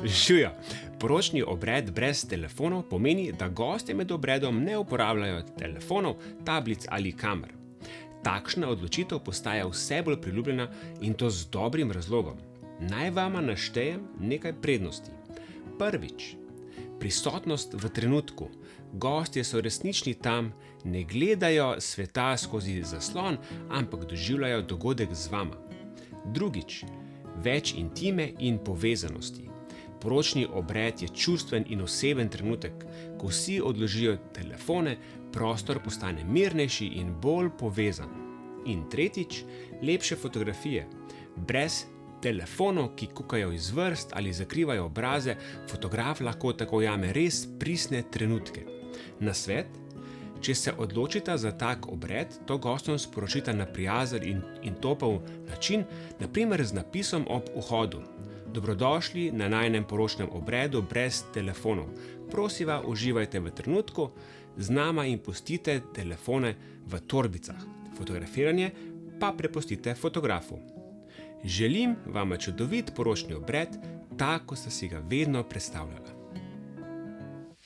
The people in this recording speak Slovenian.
Živijo. Poročni obred brez telefonov pomeni, da gostje med obredom ne uporabljajo telefonov, tablic ali kamer. Takšna odločitev postaja vse bolj priljubljena in to z dobrim razlogom. Naj vama naštejem nekaj prednosti. Prvič. Prisotnost v trenutku. Gostje so resnični tam, ne gledajo sveta skozi zaslon, ampak doživljajo dogodek z vama. Drugič. Več intime in povezanosti. Poročni obred je čustven in oseben trenutek, ko vsi odložijo telefone, prostor postane mirnejši in bolj povezan. In tretjič, lepše fotografije. Brez telefonov, ki kukajo iz vrst ali zakrivajo obraze, fotograf lahko tako ujame res pristne trenutke. Nasvet: če se odločita za tak obred, to gostom sporočita na prijazen in topel način, na primer z napisom ob vhodu: Dobrodošli na najinem poročnem obredu brez telefonov. Prosiva, uživajte v trenutku z nama in pustite telefone v torbicah. Fotografiranje pa prepustite fotografu. Želim vam čudovit poročni obred, tako kot ste si ga vedno predstavljala.